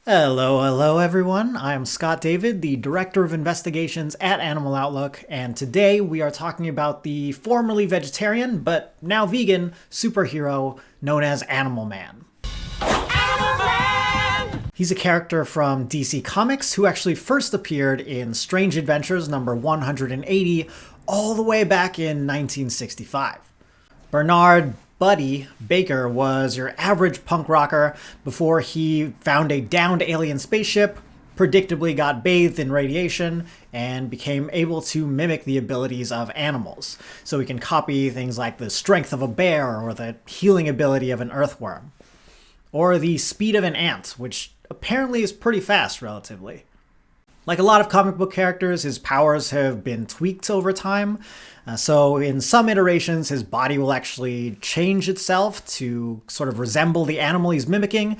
Hello everyone. I'm Scott David, the Director of Investigations at Animal Outlook, and today we are talking about the formerly vegetarian, but now vegan, superhero known as Animal Man. Animal Man! He's a character from DC Comics who actually first appeared in Strange Adventures number 180 all the way back in 1965. Bernard Buddy Baker was your average punk rocker before he found a downed alien spaceship, predictably got bathed in radiation, and became able to mimic the abilities of animals. So he can copy things like the strength of a bear or the healing ability of an earthworm. Or the speed of an ant, which apparently is pretty fast relatively. Like a lot of comic book characters, his powers have been tweaked over time. So in some iterations, his body will actually change itself to sort of resemble the animal he's mimicking,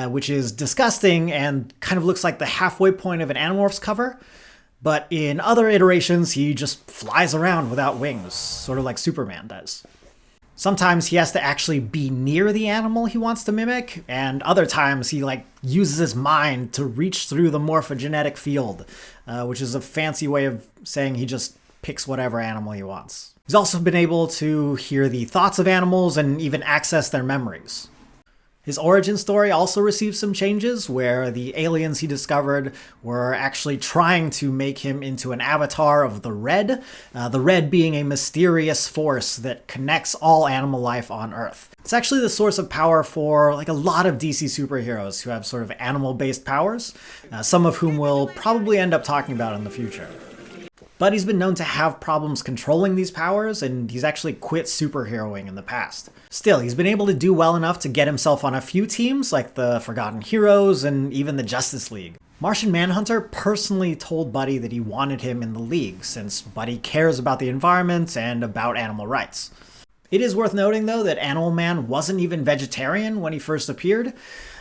which is disgusting and kind of looks like the halfway point of an Animorphs cover. But in other iterations, he just flies around without wings, sort of like Superman does. Sometimes he has to actually be near the animal he wants to mimic, and other times he uses his mind to reach through the morphogenetic field, which is a fancy way of saying he just picks whatever animal he wants. He's also been able to hear the thoughts of animals and even access their memories. His origin story also received some changes, where the aliens he discovered were actually trying to make him into an avatar of the Red being a mysterious force that connects all animal life on Earth. It's actually the source of power for a lot of DC superheroes who have sort of animal-based powers, some of whom we'll probably end up talking about in the future. But he's been known to have problems controlling these powers, and he's actually quit superheroing in the past. Still, he's been able to do well enough to get himself on a few teams, like the Forgotten Heroes and even the Justice League. Martian Manhunter personally told Buddy that he wanted him in the League, since Buddy cares about the environment and about animal rights. It is worth noting, though, that Animal Man wasn't even vegetarian when he first appeared.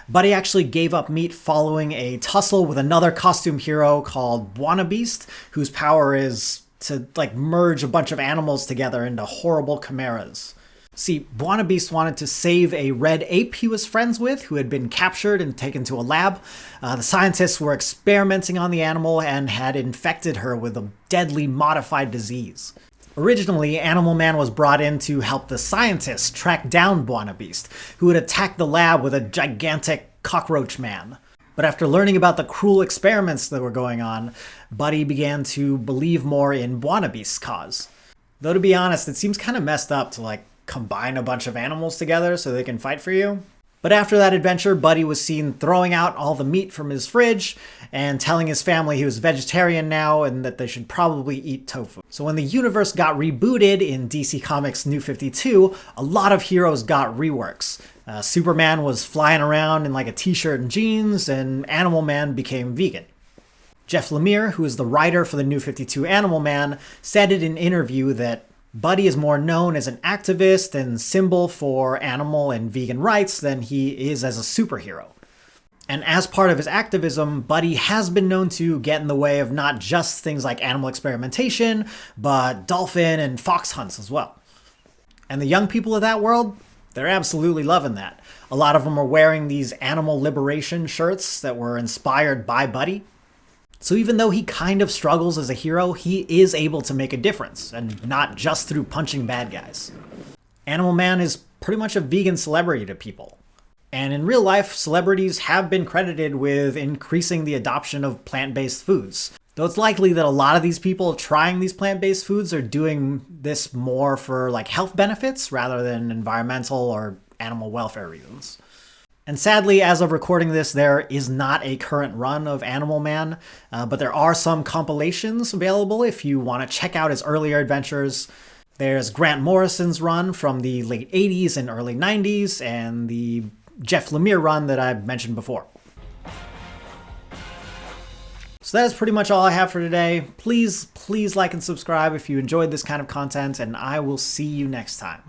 Buddy actually gave up meat following a tussle with another costume hero called Buona Beast, whose power is to merge a bunch of animals together into horrible chimeras. See, Buona Beast wanted to save a red ape he was friends with, who had been captured and taken to a lab. The scientists were experimenting on the animal and had infected her with a deadly modified disease. Originally, Animal Man was brought in to help the scientists track down Buona Beast, who had attacked the lab with a gigantic cockroach man. But after learning about the cruel experiments that were going on, Buddy began to believe more in Buona Beast's cause. Though to be honest, it seems kind of messed up to combine a bunch of animals together so they can fight for you. But after that adventure, Buddy was seen throwing out all the meat from his fridge and telling his family he was vegetarian now and that they should probably eat tofu. So when the universe got rebooted in DC Comics New 52, a lot of heroes got reworks. Superman was flying around in a t-shirt and jeans, and Animal Man became vegan. Jeff Lemire, who is the writer for the New 52 Animal Man, said in an interview that Buddy is more known as an activist and symbol for animal and vegan rights than he is as a superhero. And as part of his activism, Buddy has been known to get in the way of not just things like animal experimentation, but dolphin and fox hunts as well. And the young people of that world, they're absolutely loving that. A lot of them are wearing these animal liberation shirts that were inspired by Buddy. So even though he kind of struggles as a hero, he is able to make a difference, and not just through punching bad guys. Animal Man is pretty much a vegan celebrity to people. And in real life, celebrities have been credited with increasing the adoption of plant-based foods. Though it's likely that a lot of these people trying these plant-based foods are doing this more for health benefits rather than environmental or animal welfare reasons. And sadly, as of recording this, there is not a current run of Animal Man, but there are some compilations available if you want to check out his earlier adventures. There's Grant Morrison's run from the late 80s and early 90s, and the Jeff Lemire run that I mentioned before. So that is pretty much all I have for today. Please like and subscribe if you enjoyed this kind of content, and I will see you next time.